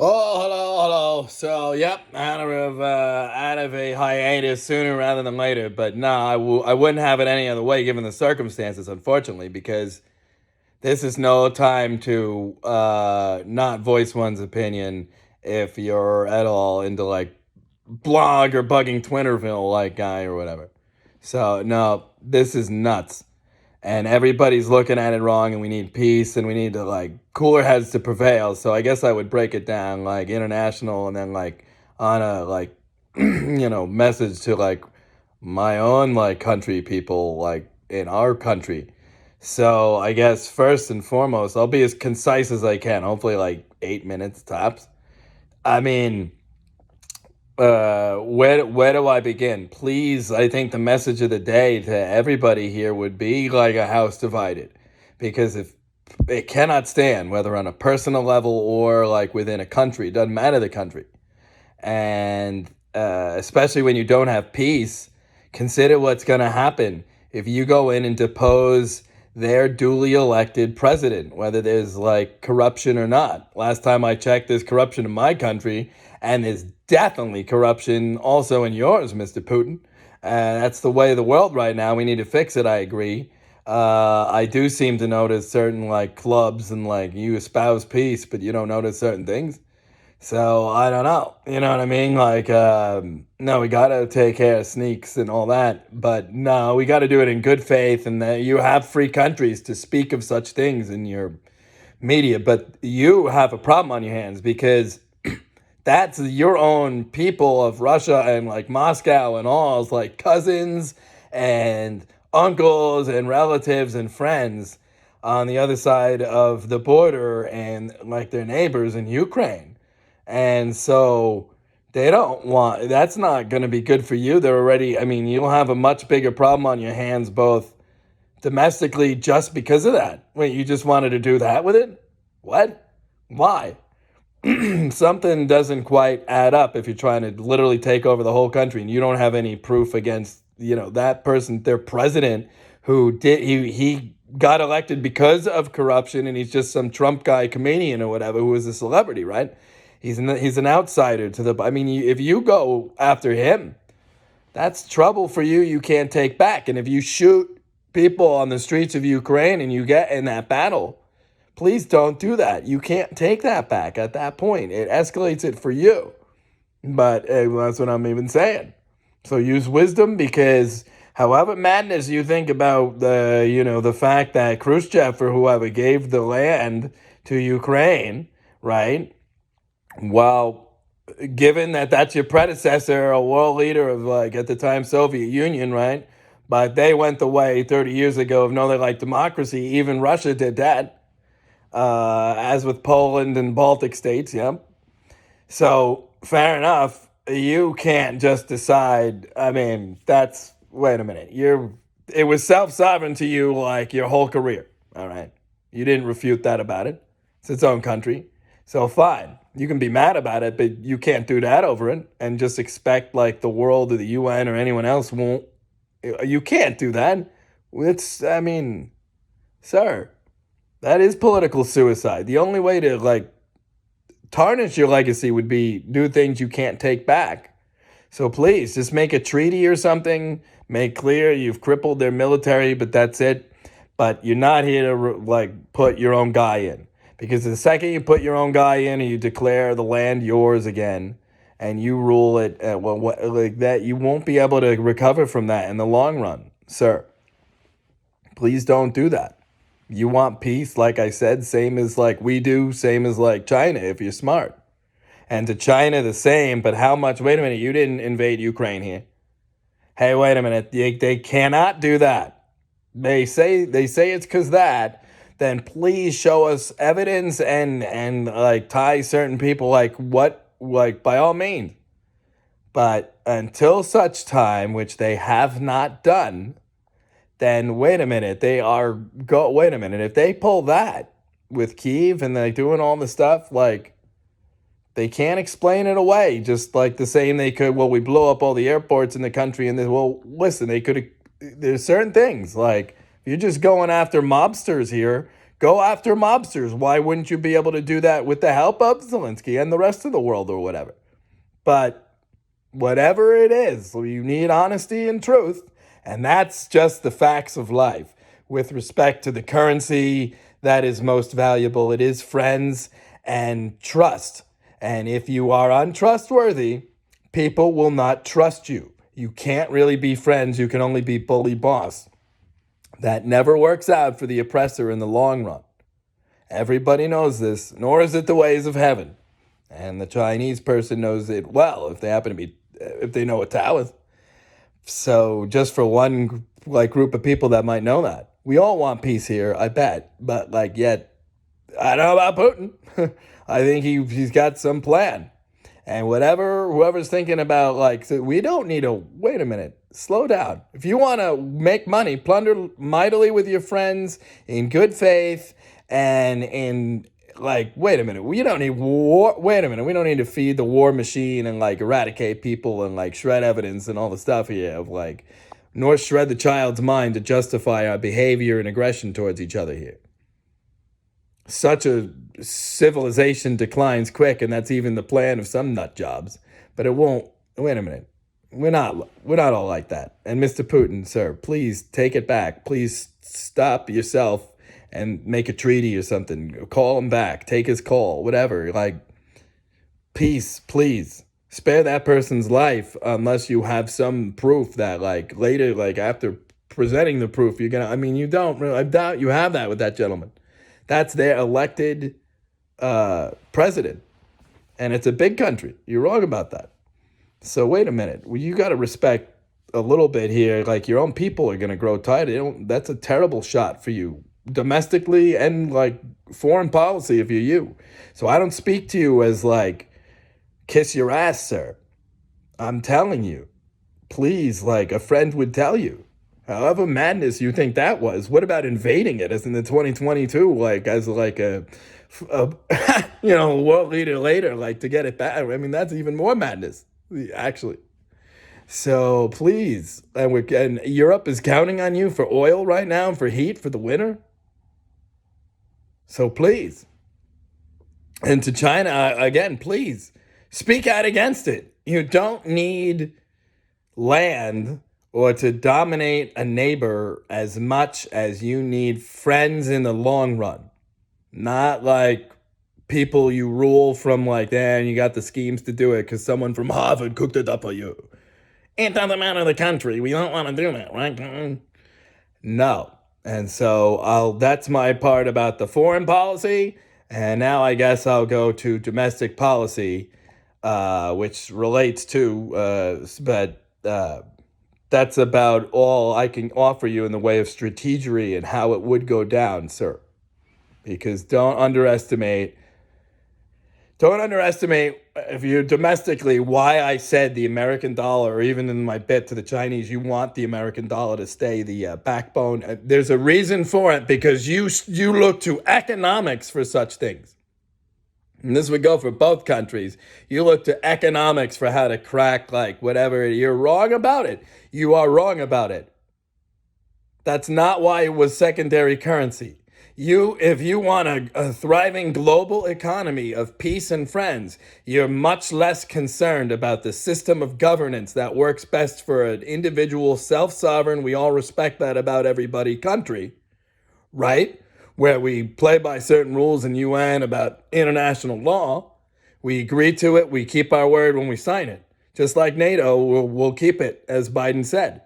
Oh, hello. So, yep, out of a hiatus sooner rather than later. But no, I wouldn't have it any other way given the circumstances, unfortunately, because this is no time to not voice one's opinion if you're at all into like blog or bugging Twitterville like guy or whatever. So, no, this is nuts, and everybody's looking at it wrong, and we need peace, and we need to like cooler heads to prevail. So I guess I would break it down like international, and then like on a like message to like my own like country people like in our country. So I guess first and foremost, I'll be as concise as I can, hopefully like 8 minutes tops. I mean, where do I begin? Please, I think the message of the day to everybody here would be like a house divided, because if it cannot stand, whether on a personal level or like within a country, it doesn't matter the country, and especially when you don't have peace, consider what's going to happen if you go in and depose their duly elected president, whether there's like corruption or not. Last time I checked, there's corruption in my country, and there's definitely corruption also in yours, Mr. Putin. That's the way of the world right now. We need to fix it. I agree. I do seem to notice certain like clubs and like you espouse peace, but you don't notice certain things. So I don't know. You know what I mean? Like, no, we got to take care of sneaks and all that. But no, we got to do it in good faith. And that you have free countries to speak of such things in your media. But you have a problem on your hands because that's your own people of Russia and like Moscow and all, it's like cousins and uncles and relatives and friends on the other side of the border and like their neighbors in Ukraine. And so they don't want, that's not going to be good for you. They're already, I mean, you'll have a much bigger problem on your hands, both domestically, just because of that. Wait, you just wanted to do that with it? What? Why? Something doesn't quite add up if you're trying to literally take over the whole country and you don't have any proof against, that person, their president, who did, he got elected because of corruption, and he's just some Trump guy comedian or whatever who is a celebrity, right? He's an outsider to the. I mean, if you go after him, that's trouble for you. You can't take back. And if you shoot people on the streets of Ukraine and you get in that battle, please don't do that. You can't take that back at that point. It escalates it for you. But that's what I'm even saying. So use wisdom, because however madness you think about the fact that Khrushchev or whoever gave the land to Ukraine, right? Well, given that that's your predecessor, a world leader of like at the time Soviet Union, right? But they went the way 30 years ago of no, they like democracy. Even Russia did that, as with Poland and Baltic states, yeah. So fair enough. You can't just decide. I mean, wait a minute. It was self-sovereign to you like your whole career. All right. You didn't refute that about it. It's its own country. So fine. You can be mad about it, but you can't do that over it and just expect like the world or the UN or anyone else won't. You can't do that. I mean, sir, that is political suicide. The only way to like tarnish your legacy would be do things you can't take back. So please just make a treaty or something. Make clear you've crippled their military, but that's it. But you're not here to like put your own guy in, because the second you put your own guy in and you declare the land yours again and you rule it, like that, you won't be able to recover from that in the long run, sir. Please don't do that. You want peace, like I said, same as like we do, same as like China, if you're smart. And to China, the same, but how much? Wait a minute, you didn't invade Ukraine here. Hey, wait a minute, they cannot do that. They say it's because that. Then please show us evidence and like tie certain people like by all means. But until such time, which they have not done, then wait a minute. Wait a minute. If they pull that with Kyiv and they're doing all the stuff, like they can't explain it away. Just like the same they could. Well, we blew up all the airports in the country, and listen, they could. There's certain things like if you're just going after mobsters here, Go after mobsters. Why wouldn't you be able to do that with the help of Zelensky and the rest of the world or whatever? But whatever it is, you need honesty and truth. And that's just the facts of life. With respect to the currency that is most valuable, it is friends and trust. And if you are untrustworthy, people will not trust you. You can't really be friends. You can only be bully boss. That never works out for the oppressor in the long run. Everybody knows this, nor is it the ways of heaven. And the Chinese person knows it well if they know a Taoist. So just for one group of people that might know that. We all want peace here, I bet. But yet, I don't know about Putin. I think he's got some plan. And whoever's thinking about so we don't need wait a minute, slow down. If you want to make money, plunder mightily with your friends in good faith and in wait a minute, we don't need war. Wait a minute, we don't need to feed the war machine and eradicate people and shred evidence and all the stuff here of nor shred the child's mind to justify our behavior and aggression towards each other here. Such a civilization declines quick, and that's even the plan of some nut jobs. But it won't. Wait a minute, we're not all like that. And Mr. Putin, sir, please take it back. Please stop yourself and make a treaty or something. Call him back. Take his call. Whatever. Peace, please. Spare that person's life unless you have some proof that later, after presenting the proof, you're gonna. I mean, you don't. I doubt you have that with that gentleman. That's their elected president. And it's a big country. You're wrong about that. So wait a minute. Well, you got to respect a little bit here. Your own people are going to grow tired. That's a terrible shot for you domestically and foreign policy if you're you. So I don't speak to you as kiss your ass, sir. I'm telling you, please, a friend would tell you. However madness you think that was, what about invading it as in the 2022, as a world leader later, to get it back? I mean, that's even more madness, actually. So please, and Europe is counting on you for oil right now, for heat, for the winter. So please. And to China, again, please, speak out against it. You don't need land or to dominate a neighbor as much as you need friends in the long run. Not people you rule from and you got the schemes to do it because someone from Harvard cooked it up for you. It doesn't matter the country. We don't want to do that, right? No. And so that's my part about the foreign policy. And now I guess I'll go to domestic policy, which relates to, that's about all I can offer you in the way of strategy and how it would go down, sir. Because don't underestimate if you domestically why I said the American dollar, or even in my bit to the Chinese, you want the American dollar to stay the backbone. There's a reason for it, because you look to economics for such things. And this would go for both countries. You look to economics for how to crack whatever. You're wrong about it. You are wrong about it. That's not why it was secondary currency. If you want a thriving global economy of peace and friends, you're much less concerned about the system of governance that works best for an individual, self-sovereign, we all respect that about everybody country, right? Where we play by certain rules in UN about international law. We agree to it. We keep our word when we sign it. Just like NATO, we'll keep it, as Biden said.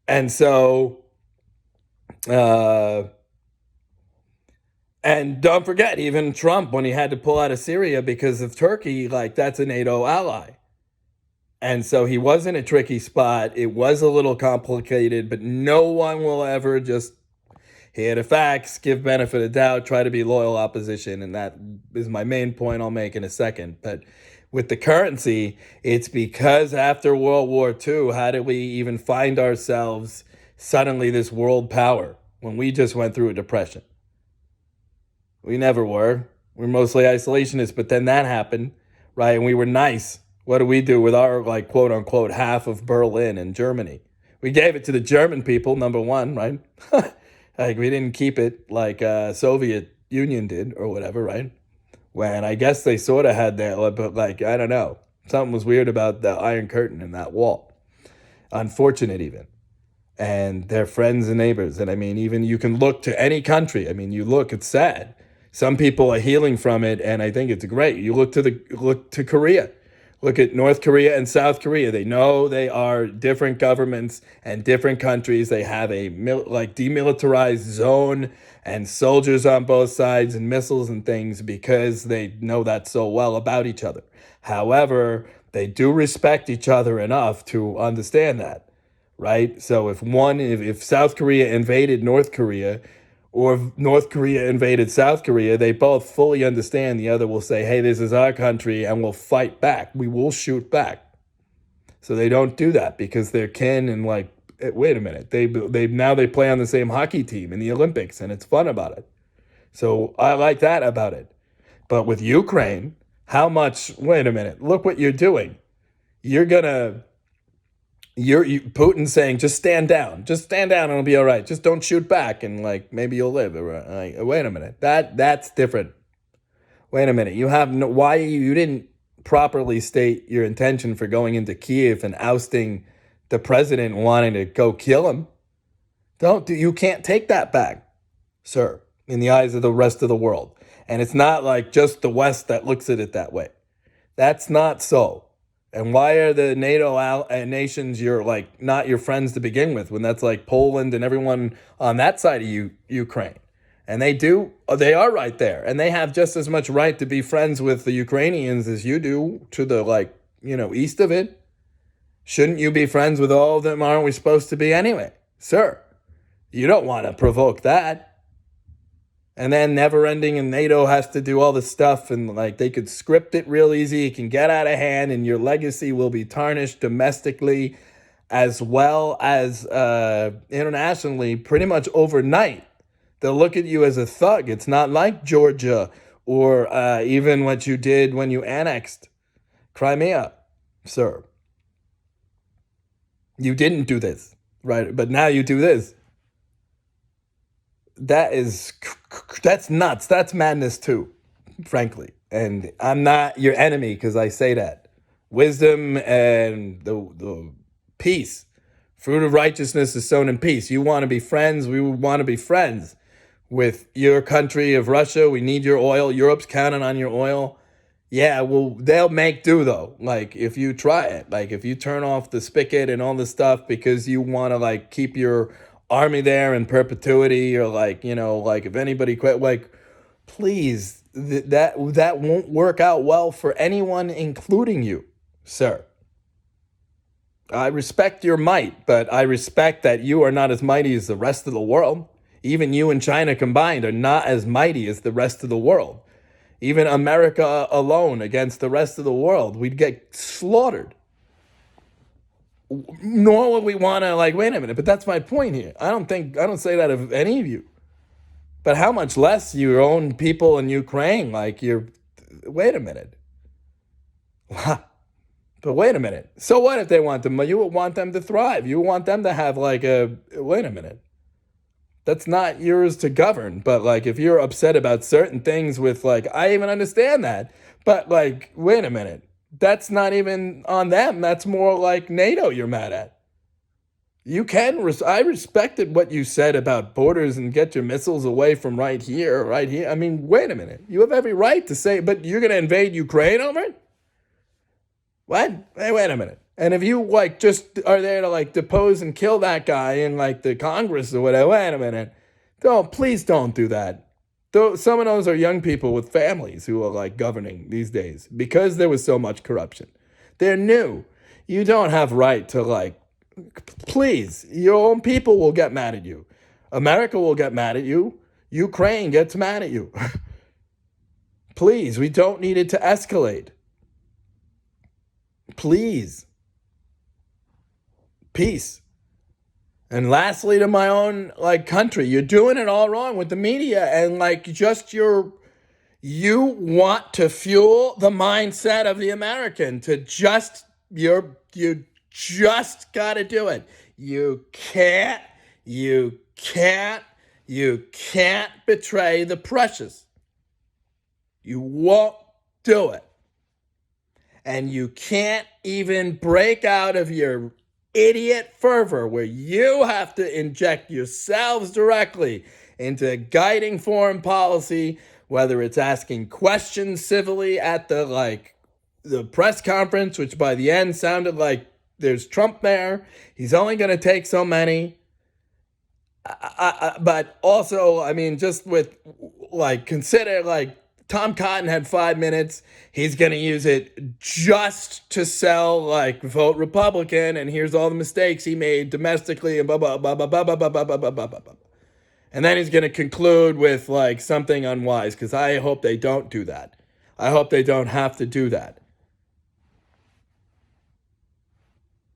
And so, and don't forget, even Trump, when he had to pull out of Syria because of Turkey, that's a NATO ally. And so he was in a tricky spot. It was a little complicated, but no one will ever just hear the facts, give benefit of doubt, try to be loyal opposition. And that is my main point I'll make in a second. But with the currency, it's because after World War II, how did we even find ourselves suddenly this world power when we just went through a depression? We never were. We're mostly isolationists, but then that happened, right? And we were nice. What do we do with our, quote unquote, half of Berlin and Germany? We gave it to the German people, number one, right? Like we didn't keep it like Soviet Union did or whatever, right? When I guess they sort of had that, but like I don't know, something was weird about the Iron Curtain in that wall. Unfortunate even. And they're friends and neighbors. And I mean, even you can look to any country. I mean, you look, it's sad. Some people are healing from it, and I think it's great. You look to Korea. Look at North Korea and South Korea. They know they are different governments and different countries. They have a like demilitarized zone and soldiers on both sides and missiles and things because they know that so well about each other. However, they do respect each other enough to understand that, right? So if South Korea invaded North Korea, or if North Korea invaded South Korea, they both fully understand the other will say, hey, this is our country, and we'll fight back. We will shoot back. So they don't do that because they're kin and like, wait a minute, they play on the same hockey team in the Olympics, and it's fun about it. So I like that about it. But with Ukraine, wait a minute, look what you're doing. You're gonna Putin's saying, just stand down, and it'll be all right. Just don't shoot back, and like maybe you'll live. Like, wait a minute, that's different. Wait a minute, you have no, why you didn't properly state your intention for going into Kiev and ousting the president, wanting to go kill him. You can't take that back, sir, in the eyes of the rest of the world. And it's not like just the West that looks at it that way. That's not so. And why are the NATO nations you're like not your friends to begin with when that's like Poland and everyone on that side of Ukraine? And they are right there. And they have just as much right to be friends with the Ukrainians as you do to the east of it. Shouldn't you be friends with all of them? Aren't we supposed to be anyway? Sir, you don't want to provoke that. And then never ending, and NATO has to do all this stuff, and like they could script it real easy. It can get out of hand, and your legacy will be tarnished domestically as well as internationally pretty much overnight. They'll look at you as a thug. It's not like Georgia or even what you did when you annexed Crimea, sir. You didn't do this, right? But now you do this. That's nuts. That's madness too, frankly. And I'm not your enemy because I say that. Wisdom and the peace. Fruit of righteousness is sown in peace. You want to be friends? We want to be friends with your country of Russia. We need your oil. Europe's counting on your oil. Yeah, well, they'll make do though. Like if you try it, like if you turn off the spigot and all this stuff because you want to like keep your army there in perpetuity, or like if anybody quit, like please, that won't work out well for anyone, including you, sir. I respect your might, but I respect that you are not as mighty as the rest of the world. Even you and China combined are not as mighty as the rest of the world. Even America alone against the rest of the world, we'd get slaughtered. Nor would we want to wait a minute, but that's my point here. I don't say that of any of you. But how much less your own people in Ukraine, wait a minute. But wait a minute. So what if they want them? You would want them to thrive. You want them to have wait a minute. That's not yours to govern. But if you're upset about certain things with I even understand that. But wait a minute. That's not even on them. That's more like NATO you're mad at. I respected what you said about borders and get your missiles away from right here. I mean, wait a minute. You have every right to say, but you're going to invade Ukraine over it? What? Hey, wait a minute. And if you just are there to depose and kill that guy in the Congress or whatever, wait a minute. Please don't do that. Some of those are young people with families who are governing these days because there was so much corruption. They're new. You don't have right to please, your own people will get mad at you. America will get mad at you. Ukraine gets mad at you. Please, we don't need it to escalate. Please. Peace. And lastly, to my own country, you're doing it all wrong with the media and you want to fuel the mindset of the American to you just got to do it. You can't You can't betray the precious. You won't do it. And you can't even break out of your idiot fervor where you have to inject yourselves directly into guiding foreign policy, whether it's asking questions civilly at the press conference, which by the end sounded like there's Trump there. He's only going to take so many. But also, I mean, just with consider Tom Cotton had 5 minutes. He's going to use it just to sell vote Republican. And here's all the mistakes he made domestically and blah, blah, blah, blah, blah, blah, blah, blah, blah, blah, blah, blah. And then he's going to conclude with something unwise, because I hope they don't do that. I hope they don't have to do that.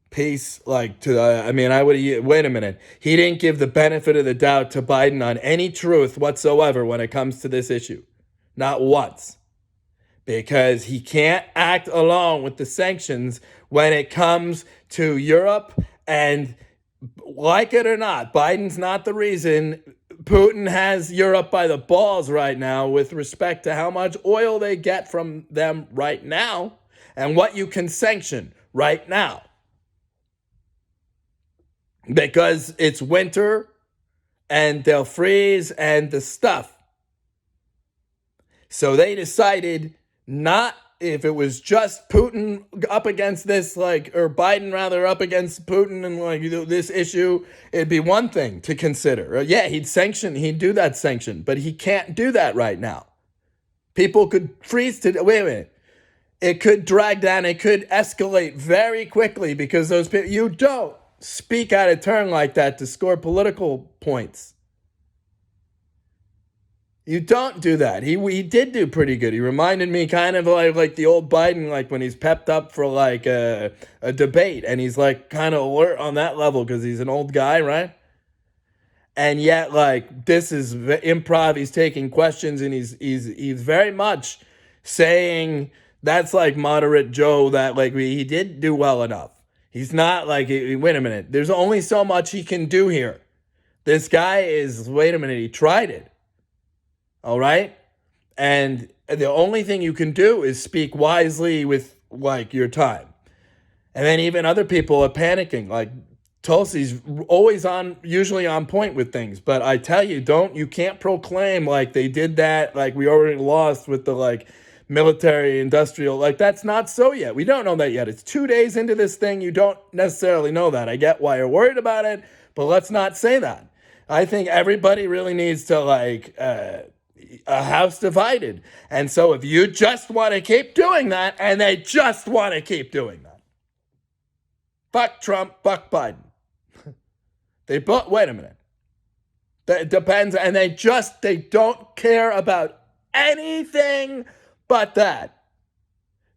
Peace, wait a minute. He didn't give the benefit of the doubt to Biden on any truth whatsoever when it comes to this issue. Not once. Because he can't act alone with the sanctions when it comes to Europe. And like it or not, Biden's not the reason. Putin has Europe by the balls right now with respect to how much oil they get from them right now and what you can sanction right now. Because it's winter and they'll freeze and the stuff. So they decided not, if it was just Putin up against this, or Biden rather up against Putin and this issue, it'd be one thing to consider. Yeah, he'd do that sanction, but he can't do that right now. People could freeze to, wait a minute. It could drag down, it could escalate very quickly because those people, you don't speak out of turn like that to score political points. You don't do that. He did do pretty good. He reminded me kind of like the old Biden, when he's pepped up for a debate, and he's kind of alert on that level because he's an old guy, right? And yet this is improv. He's taking questions and he's very much saying that's moderate Joe, that he did do well enough. He's not wait a minute. There's only so much he can do here. This guy wait a minute, he tried it. All right? And the only thing you can do is speak wisely with your time. And then even other people are panicking. Tulsi's always usually on point with things. But I tell you, you can't proclaim they did that, we already lost with the military industrial. That's not so yet. We don't know that yet. It's 2 days into this thing. You don't necessarily know that. I get why you're worried about it, but let's not say that. I think everybody really needs to a house divided. And so if you just want to keep doing that, and they just want to keep doing that, fuck Trump, fuck Biden. Wait a minute. It depends. And they don't care about anything but that.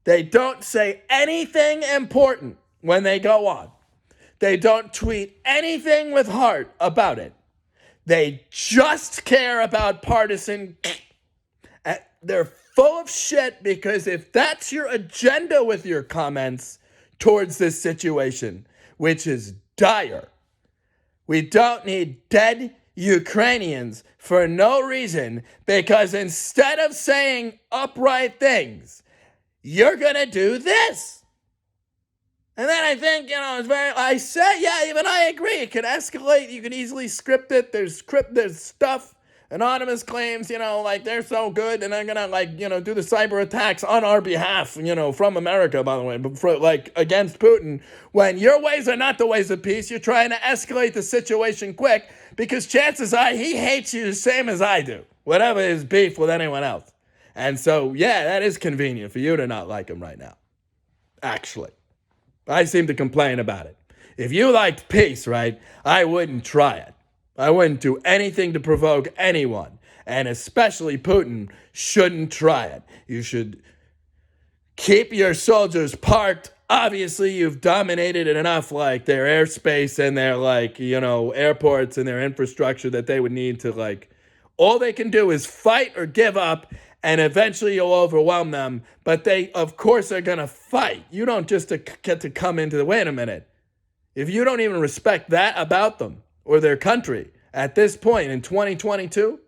They don't say anything important when they go on. They don't tweet anything with heart about it. They just care about partisan. They're full of shit, because if that's your agenda with your comments towards this situation, which is dire, we don't need dead Ukrainians for no reason, because instead of saying upright things, you're going to do this. And then I think, even I agree. It could escalate. You could easily script it. There's stuff, anonymous claims, they're so good, and they're going to, do the cyber attacks on our behalf, from America, by the way, but against Putin. When your ways are not the ways of peace, you're trying to escalate the situation quick, because chances are he hates you the same as I do, whatever his beef with anyone else. And so, that is convenient for you to not like him right now, actually. I seem to complain about it. If you liked peace, right, I wouldn't try it. I wouldn't do anything to provoke anyone. And especially Putin shouldn't try it. You should keep your soldiers parked. Obviously, you've dominated it enough, their airspace and their, airports and their infrastructure that they would need to, all they can do is fight or give up. And eventually you'll overwhelm them. But they, of course, are going to fight. You don't just get to come into wait a minute. If you don't even respect that about them or their country at this point in 2022,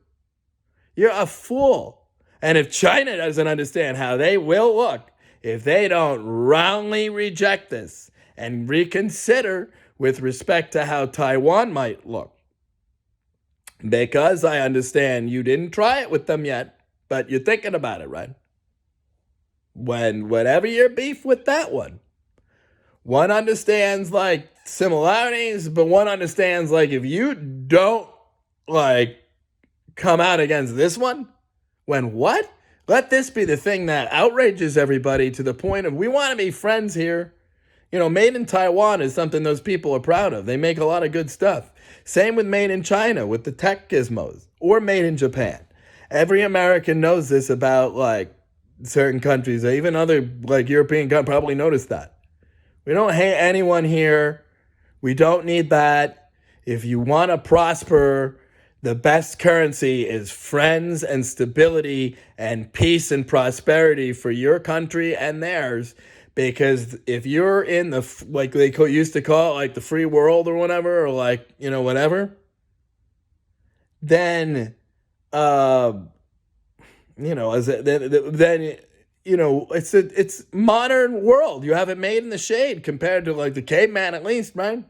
you're a fool. And if China doesn't understand how they will look if they don't roundly reject this and reconsider with respect to how Taiwan might look, because I understand you didn't try it with them yet, but you're thinking about it, right? Whenever you're beef with that one understands like similarities, but one understands like if you don't like come out against this one, what? Let this be the thing that outrages everybody to the point of we want to be friends here. You know, made in Taiwan is something those people are proud of. They make a lot of good stuff. Same with made in China with the tech gizmos, or made in Japan. Every American knows this about like certain countries. Even other like European countries probably noticed that. We don't hate anyone here. We don't need that. If you want to prosper, the best currency is friends and stability and peace and prosperity for your country and theirs. Because if you're in the, like they used to call it, like the free world or whatever, or like, you know, whatever, then, you know, then you know, it's modern world. You have it made in the shade compared to like the caveman, at least, right?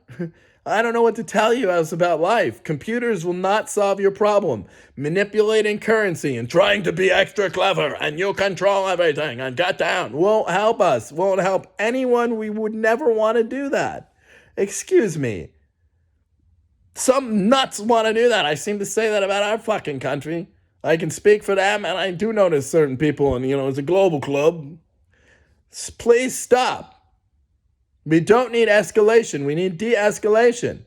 I don't know what to tell you else about life. Computers will not solve your problem. Manipulating currency and trying to be extra clever and you control everything and get down won't help us, won't help anyone. We would never want to do that. Excuse me. Some nuts want to do that. I seem to say that about our fucking country. I can speak for them, and I do notice certain people, and you know, it's a global club. Please stop. We don't need escalation. We need de-escalation.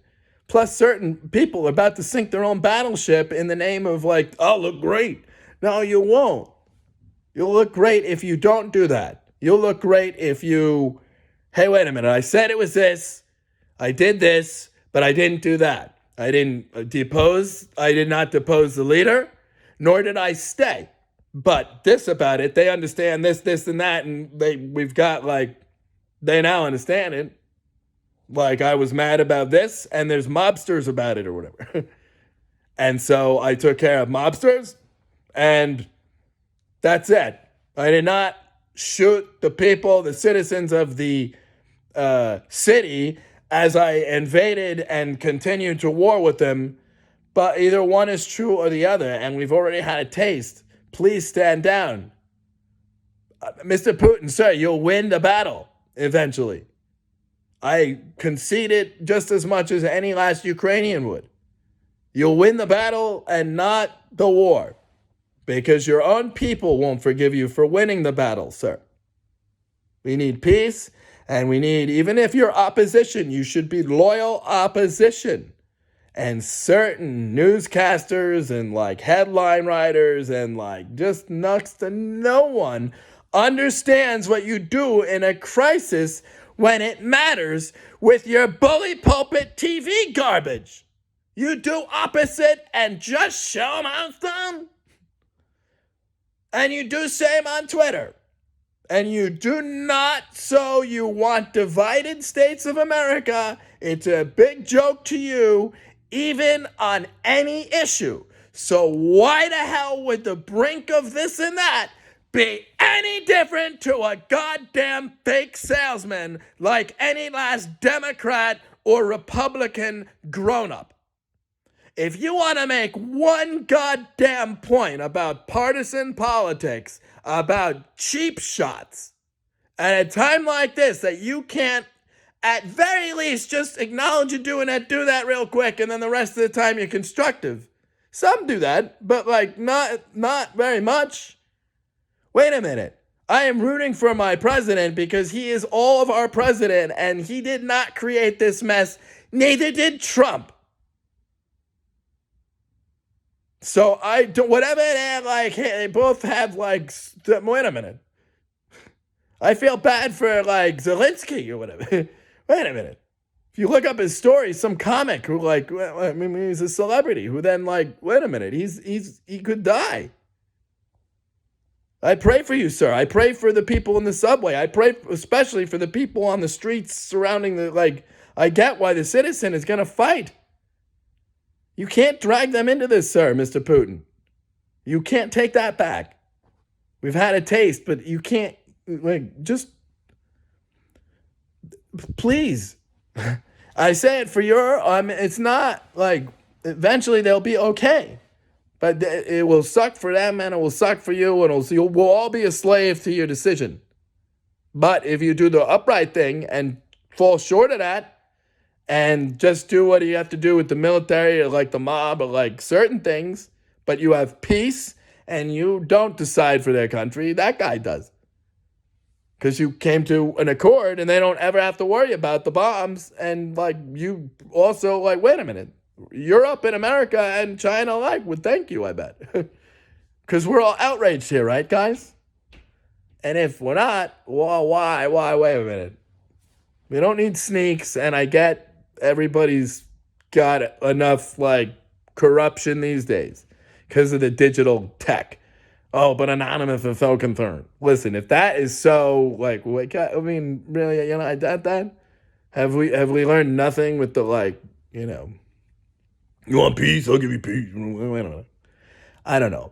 Plus, certain people are about to sink their own battleship in the name of like, I'll look great. No, you won't. You'll look great if you don't do that. You'll look great if you, hey, wait a minute. I said it was this. I did this, but I didn't do that. I did not depose the leader, nor did I stay. But this about it, they understand this, and that, and we've got like, they now understand it. Like I was mad about this, and there's mobsters about it or whatever. And so I took care of mobsters, and that's it. I did not shoot the people, the citizens of the city as I invaded and continued to war with them. But either one is true or the other, and we've already had a taste. Please stand down. Mr. Putin, sir, you'll win the battle eventually. I concede it just as much as any last Ukrainian would. You'll win the battle and not the war, because your own people won't forgive you for winning the battle, sir. We need peace, and we need, even if you're opposition, you should be loyal opposition. And certain newscasters and like headline writers and like just next to no one understands what you do in a crisis when it matters with your bully pulpit TV garbage. You do opposite and just show them how it's done. And you do same on Twitter. And you do not, so you want divided states of America. It's a big joke to you, even on any issue. So why the hell would the brink of this and that be any different to a goddamn fake salesman like any last Democrat or Republican grown-up? If you want to make one goddamn point about partisan politics, about cheap shots, at a time like this that you can't, at very least, just acknowledge you're doing it, do that real quick, and then the rest of the time you're constructive. Some do that, but like not very much. Wait a minute. I am rooting for my president because he is all of our president, and he did not create this mess. Neither did Trump. So I don't, whatever they have, like, they both have, like, wait a minute. I feel bad for, like, Zelensky or whatever. Wait a minute. If you look up his story, some comic who, like, I mean, he's a celebrity who then, like, wait a minute, he could die. I pray for you, sir. I pray for the people in the subway. I pray especially for the people on the streets surrounding the, like, I get why the citizen is going to fight. You can't drag them into this, sir, Mr. Putin. You can't take that back. We've had a taste, but you can't, just please. I say it for your, it's not like eventually they'll be okay. But it will suck for them and it will suck for you, and we'll all be a slave to your decision. But if you do the upright thing and fall short of that and just do what you have to do with the military or like the mob or like certain things, but you have peace and you don't decide for their country, that guy does. Because you came to an accord and they don't ever have to worry about the bombs. And like you also like, wait a minute. Europe and America and China alike would thank you, I bet. Because we're all outraged here, right, guys? And if we're not, well, why, wait a minute. We don't need sneaks, and I get everybody's got enough, like, corruption these days because of the digital tech. Oh, but anonymous is so concerned. Listen, if that is so, like, I mean, really, that have we learned nothing with the, like, you want peace? I'll give you peace. I don't know.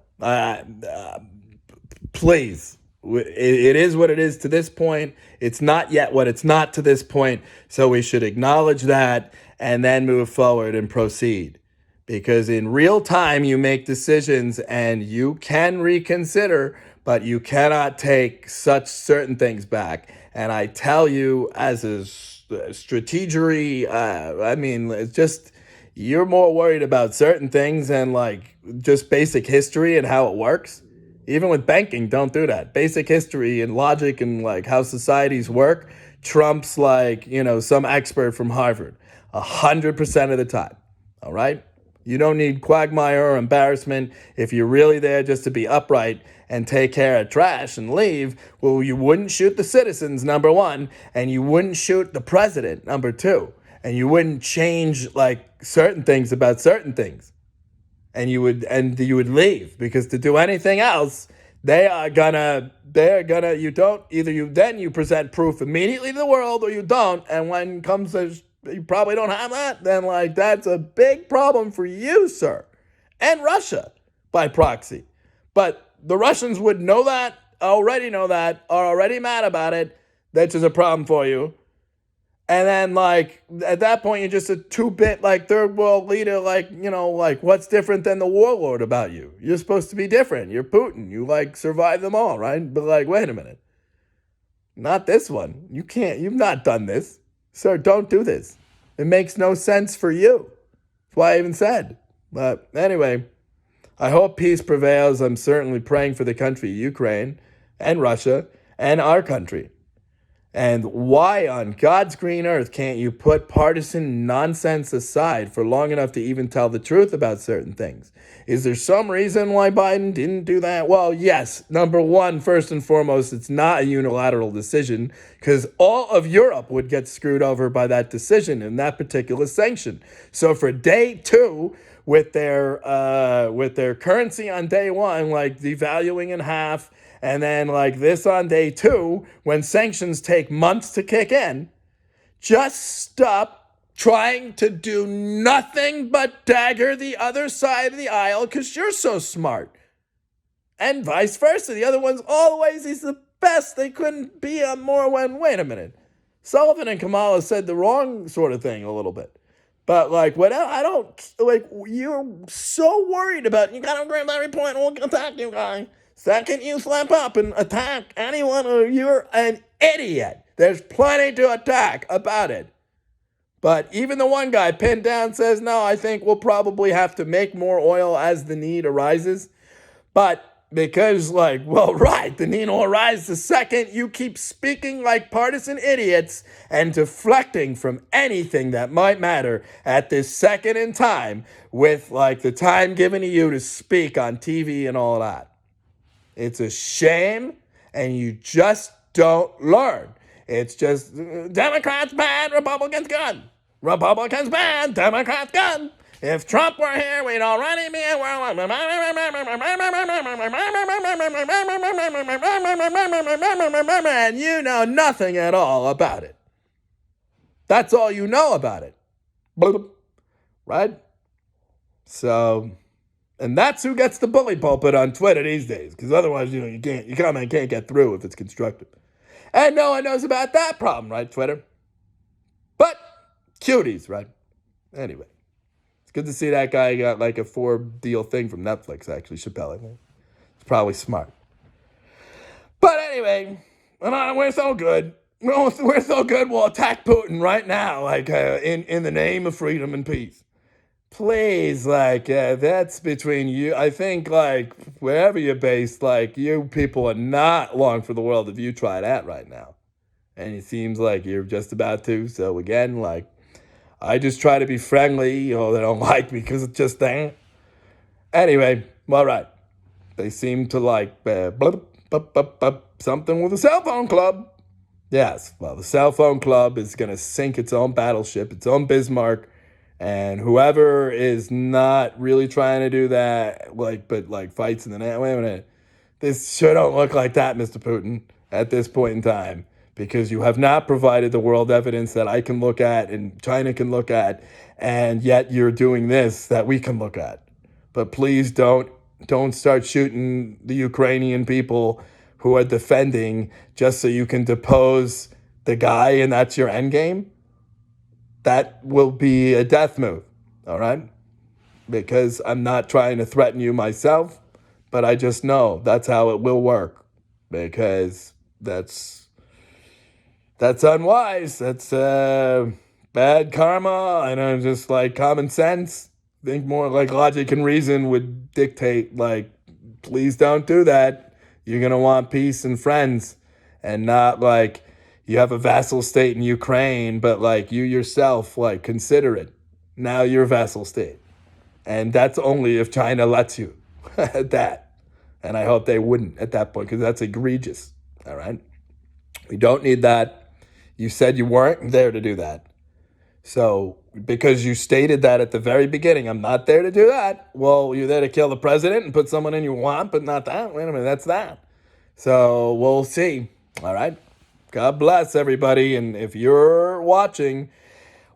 Please. It is what it is to this point. It's not yet what it's not to this point. So we should acknowledge that and then move forward and proceed. Because in real time, you make decisions and you can reconsider, but you cannot take such certain things back. And I tell you, as a strategery, it's just... You're more worried about certain things and like just basic history and how it works. Even with banking, don't do that. Basic history and logic and like how societies work trumps like, some expert from Harvard 100% of the time. All right? You don't need quagmire or embarrassment. If you're really there just to be upright and take care of trash and leave, well, you wouldn't shoot the citizens, number one, and you wouldn't shoot the president, number two. And you wouldn't change like certain things about certain things. And you would leave, because to do anything else, you present proof immediately to the world, or you don't. And when it comes to, you probably don't have that, then like that's a big problem for you, sir. And Russia by proxy. But the Russians would know that, already know that, are already mad about it. That's just a problem for you. And then, like, at that point, you're just a two-bit, like, third world leader, like, what's different than the warlord about you? You're supposed to be different. You're Putin. You, like, survive them all, right? But, like, wait a minute. Not this one. You've not done this. Sir, don't do this. It makes no sense for you. That's why I even said. But anyway, I hope peace prevails. I'm certainly praying for the country, Ukraine, and Russia, and our country. And why on God's green earth can't you put partisan nonsense aside for long enough to even tell the truth about certain things? Is there some reason why Biden didn't do that? Well, yes. Number one, first and foremost, it's not a unilateral decision, because all of Europe would get screwed over by that decision and that particular sanction. So for day two, with their currency on day one, like devaluing in half, and then like this on day two, when sanctions take months to kick in, just stop trying to do nothing but dagger the other side of the aisle because you're so smart. And vice versa. The other one's always, he's the best. They couldn't be on more when, wait a minute. Sullivan and Kamala said the wrong sort of thing a little bit. But like, you're so worried about, you gotta agree with every point, we'll attack you, guy. Second you slap up and attack anyone, or you're an idiot. There's plenty to attack about it. But even the one guy pinned down says, no, I think we'll probably have to make more oil as the need arises. But because the need will arise the second you keep speaking like partisan idiots and deflecting from anything that might matter at this second in time with like the time given to you to speak on TV and all that. It's a shame, and you just don't learn. It's just Democrats bad, Republicans good. Republicans bad, Democrats good. If Trump were here, we'd already be at war. And you know nothing at all about it. That's all you know about it. Right? So, and that's who gets the bully pulpit on Twitter these days, because otherwise, your comment can't get through if it's constructive. And no one knows about that problem, right, Twitter? But cuties, right? Anyway, it's good to see that guy got like a 4-deal thing from Netflix, actually, Chappelle. I think. It's probably smart. But anyway, we're so good. We're so good, we'll attack Putin right now, like in the name of freedom and peace. Please, that's between you. I think, wherever you're based, you people are not long for the world if you try that right now. And it seems like you're just about to. So, again, I just try to be friendly. They don't like me because it's just that. Anyway, all right. They seem to something with a cell phone club. Yes, well, the cell phone club is going to sink its own battleship, its own Bismarck. And whoever is not really trying to do that, but fights in the net. Wait a minute. This sure don't look like that, Mr. Putin, at this point in time, because you have not provided the world evidence that I can look at and China can look at, and yet you're doing this that we can look at. But please don't start shooting the Ukrainian people who are defending just so you can depose the guy and that's your end game. That will be a death move, all right? Because I'm not trying to threaten you myself, but I just know that's how it will work. Because that's unwise. That's bad karma. I know, just common sense. I think more like logic and reason would dictate, please don't do that. You're going to want peace and friends, and not you have a vassal state in Ukraine, but you yourself, consider it. Now you're a vassal state. And that's only if China lets you at that. And I hope they wouldn't at that point, because that's egregious. All right? We don't need that. You said you weren't there to do that. So because you stated that at the very beginning, I'm not there to do that. Well, you're there to kill the president and put someone in you want, but not that. Wait a minute, that's that. So we'll see. All right? God bless everybody. And if you're watching,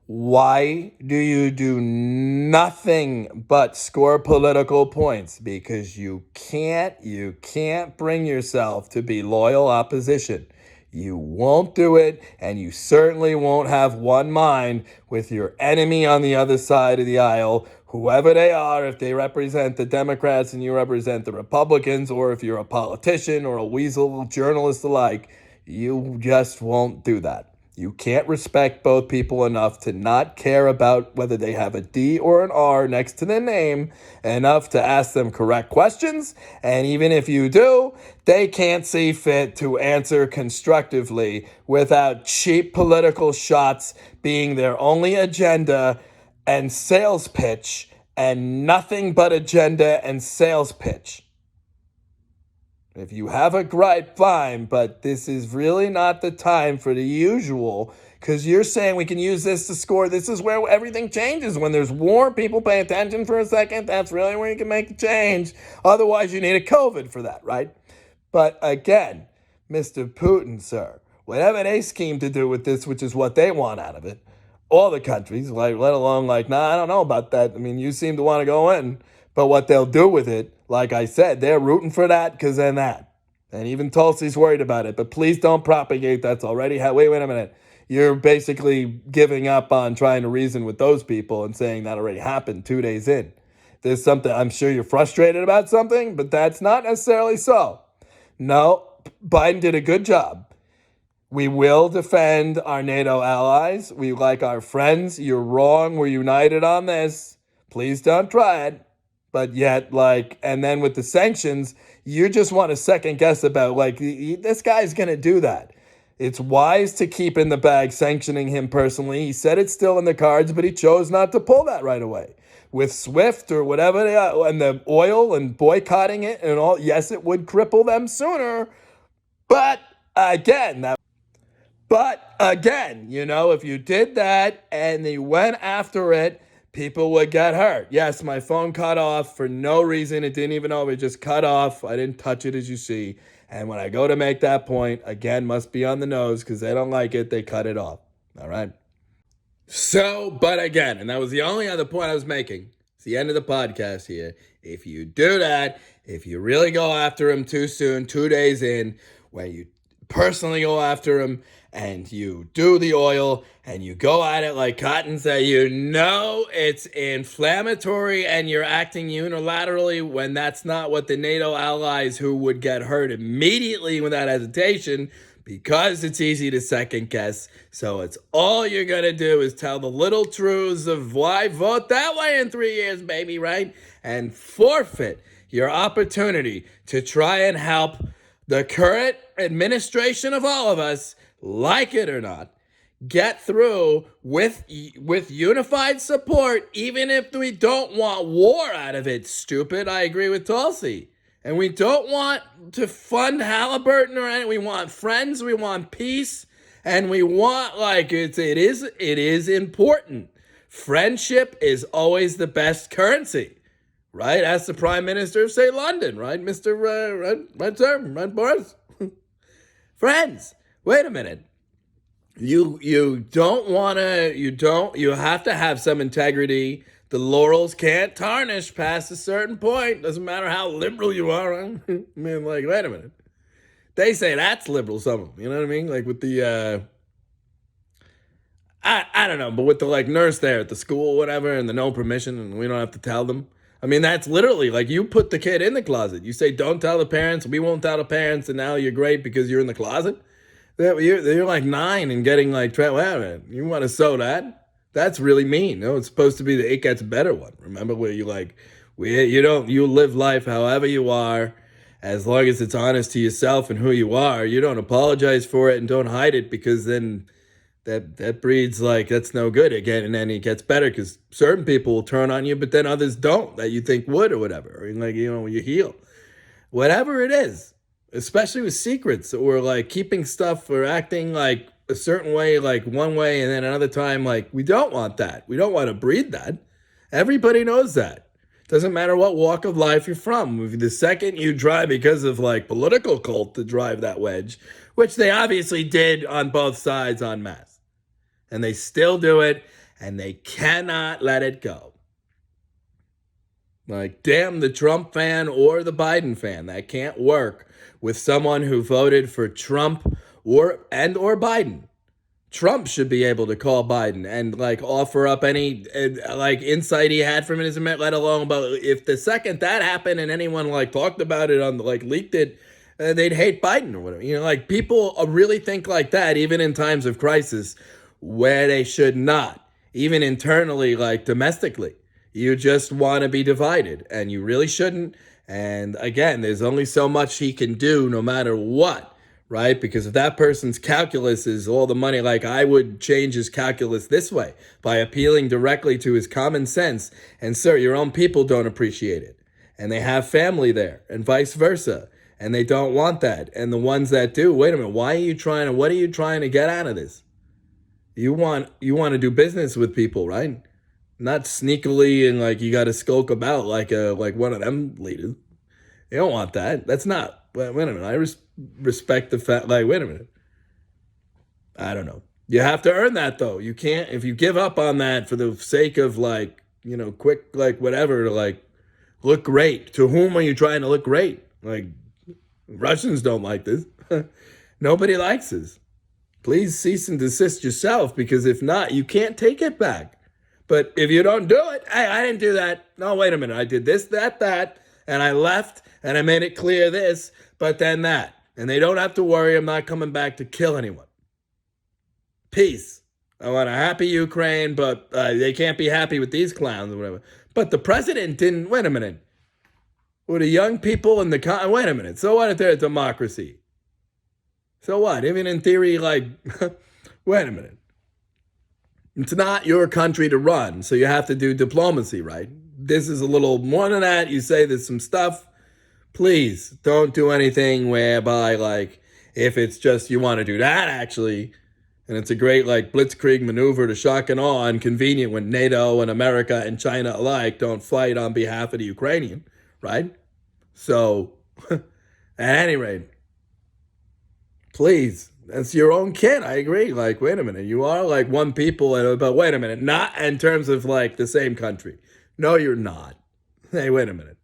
why do you do nothing but score political points? Because you can't bring yourself to be loyal opposition. You won't do it, and you certainly won't have one mind with your enemy on the other side of the aisle, whoever they are, if they represent the Democrats and you represent the Republicans, or if you're a politician or a weasel journalist alike. You just won't do that. You can't respect both people enough to not care about whether they have a D or an R next to their name enough to ask them correct questions. And even if you do, they can't see fit to answer constructively without cheap political shots being their only agenda and sales pitch, and nothing but agenda and sales pitch. If you have a gripe, fine, but this is really not the time for the usual, because you're saying we can use this to score. This is where everything changes. When there's war, people pay attention for a second. That's really where you can make the change. Otherwise, you need a COVID for that, right? But again, Mr. Putin, sir, whatever they scheme to do with this, which is what they want out of it, all the countries, let alone I don't know about that. I mean, you seem to want to go in. But what they'll do with it, like I said, they're rooting for that because they're that. And even Tulsi's worried about it. But please don't propagate that's already. Wait a minute. You're basically giving up on trying to reason with those people and saying that already happened 2 days in. There's something, I'm sure you're frustrated about something, but that's not necessarily so. No, Biden did a good job. We will defend our NATO allies. We like our friends. You're wrong. We're united on this. Please don't try it. But yet, and then with the sanctions, you just want to second guess about, this guy's going to do that. It's wise to keep in the bag sanctioning him personally. He said it's still in the cards, but he chose not to pull that right away. With SWIFT or whatever they are, and the oil and boycotting it and all, yes, it would cripple them sooner. But again, if you did that and they went after it, people would get hurt. Yes, my phone cut off for no reason. It didn't even know. It just cut off. I didn't touch it, as you see. And when I go to make that point, again, must be on the nose because they don't like it. They cut it off. All right? So, but again, and that was the only other point I was making. It's the end of the podcast here. If you do that, if you really go after him too soon, 2 days in, when you personally go after him and you do the oil and you go at it like Cotton said, you know it's inflammatory and you're acting unilaterally when that's not what the NATO allies who would get hurt immediately without hesitation, because it's easy to second guess. So it's all you're going to do is tell the little truths of why vote that way in 3 years, baby, right? And forfeit your opportunity to try and help the current administration of all of us, like it or not, get through with unified support, even if we don't want war out of it, stupid. I agree with Tulsi. And we don't want to fund Halliburton or anything. We want friends, we want peace, and we want, like, it is important. Friendship is always the best currency, right? As the Prime Minister of, say, London, right? Mr. Red Boris. Friends, wait a minute. You have to have some integrity. The laurels can't tarnish past a certain point. Doesn't matter how liberal you are. I mean, like, wait a minute. They say that's liberal, some of them. You know what I mean? Like with the, I don't know, but with the, like, nurse there at the school, whatever, and the no permission, and we don't have to tell them. I mean, that's literally, like, you put the kid in the closet. You say, don't tell the parents. We won't tell the parents, and now you're great because you're in the closet. You're like 9 and getting, like, wait a minute. You want to sew that? That's really mean. No, it's supposed to be the it gets better one. Remember where you you live life however you are, as long as it's honest to yourself and who you are. You don't apologize for it and don't hide it, because then that breeds, like, that's no good again. And then it gets better because certain people will turn on you, but then others don't that you think would or whatever. Or, like, you heal. Whatever it is, especially with secrets or, like, keeping stuff or acting like a certain way, like one way, and then another time, like, we don't want that. We don't want to breed that. Everybody knows that. Doesn't matter what walk of life you're from. The second you try, because of, like, political cult, to drive that wedge, which they obviously did on both sides en masse, and they still do it, and they cannot let it go. Like, damn the Trump fan or the Biden fan. That can't work with someone who voted for Trump or Biden. Trump should be able to call Biden and, like, offer up any like insight he had from it, let alone about if the second that happened and anyone, like, talked about it on, like, leaked it, they'd hate Biden or whatever. Like, people really think like that even in times of crisis, where they should not, even internally, like domestically. You just want to be divided, and you really shouldn't. And again, there's only so much he can do no matter what, right? Because if that person's calculus is all the money, like, I would change his calculus this way by appealing directly to his common sense. And sir, your own people don't appreciate it. And they have family there and vice versa. And they don't want that. And the ones that do, wait a minute, what are you trying to get out of this? You want to do business with people, right? Not sneakily and, like, you got to skulk about like one of them leaders. You don't want that. That's not. Wait a minute. I respect the fact. Like, wait a minute. I don't know. You have to earn that, though. You can't, if you give up on that for the sake of, like, quick, like, whatever, to, like, look great. To whom are you trying to look great? Like, Russians don't like this. Nobody likes this. Please cease and desist yourself, because if not, you can't take it back. But if you don't do it, hey, I didn't do that. No, wait a minute. I did this, that, and I left, and I made it clear this, but then that. And they don't have to worry. I'm not coming back to kill anyone. Peace. I want a happy Ukraine, but they can't be happy with these clowns or whatever. But the president didn't. Wait a minute. Were the young people in the wait a minute. So what if they're a democracy? So what? Even in theory, like, wait a minute. It's not your country to run, so you have to do diplomacy, right? This is a little more than that. You say there's some stuff. Please don't do anything whereby, like, if it's just you want to do that, actually, and it's a great, like, blitzkrieg maneuver to shock and awe, and convenient when NATO and America and China alike don't fight on behalf of the Ukrainian, right? So, at any rate, please. That's your own kid. I agree. Like, wait a minute. You are, like, one people, but wait a minute. Not in terms of, like, the same country. No, you're not. Hey, wait a minute.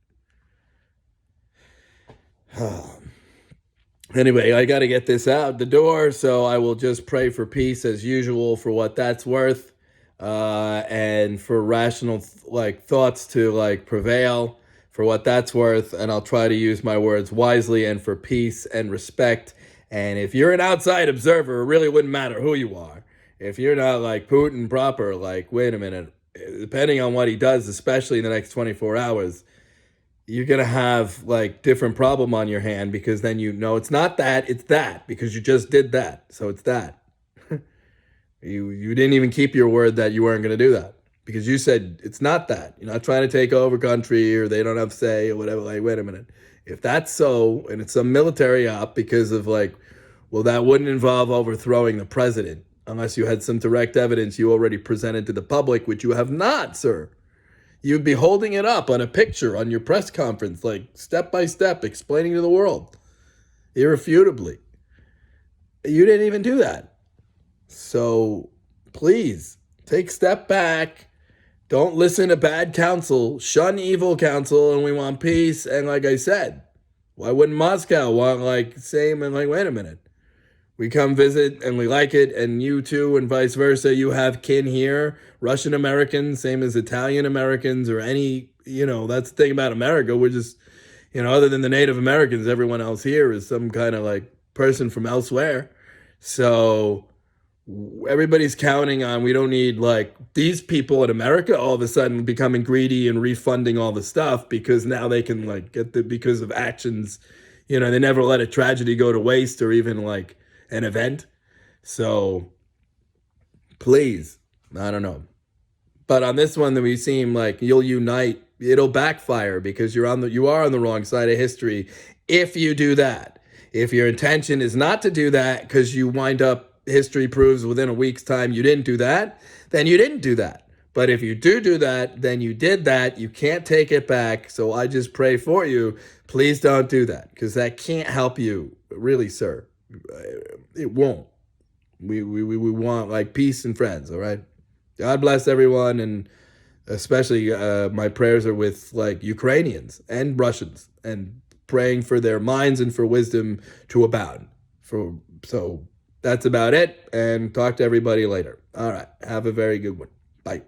Anyway, I got to get this out the door, so I will just pray for peace as usual for what that's worth, and for rational thoughts to prevail for what that's worth, and I'll try to use my words wisely and for peace and respect. And if you're an outside observer, it really wouldn't matter who you are. If you're not like Putin proper, wait a minute, depending on what he does, especially in the next 24 hours, you're going to have different problem on your hand, because then it's not that, it's that, because you just did that. So it's that. You didn't even keep your word that you weren't going to do that, because you said it's not that. You're not trying to take over country, or they don't have say or whatever. Wait a minute. If that's so, and it's some military op because of well, that wouldn't involve overthrowing the president unless you had some direct evidence you already presented to the public, which you have not, sir. You'd be holding it up on a picture on your press conference, step by step, explaining to the world, irrefutably. You didn't even do that. So please take a step back. Don't listen to bad counsel. Shun evil counsel, and we want peace. And like I said, why wouldn't Moscow want same and wait a minute? We come visit and we like it, and you too, and vice versa. You have kin here, Russian Americans, same as Italian Americans, or any, that's the thing about America. We're just, other than the Native Americans, everyone else here is some kind of person from elsewhere. So everybody's counting on, we don't need these people in America all of a sudden becoming greedy and refunding all the stuff because now they can because of actions, they never let a tragedy go to waste, or even an event. So please, I don't know. But on this one, that we seem you'll unite, it'll backfire, because you are on the wrong side of history if you do that. If your intention is not to do that, because you wind up, history proves within a week's time you didn't do that, then you didn't do that. But if you do that, then you did that. You can't take it back. So I just pray for you. Please don't do that, because that can't help you, really, sir. It won't. We want peace and friends, all right? God bless everyone, and especially my prayers are with Ukrainians and Russians, and praying for their minds and for wisdom to abound. So that's about it, and talk to everybody later. All right, have a very good one. Bye.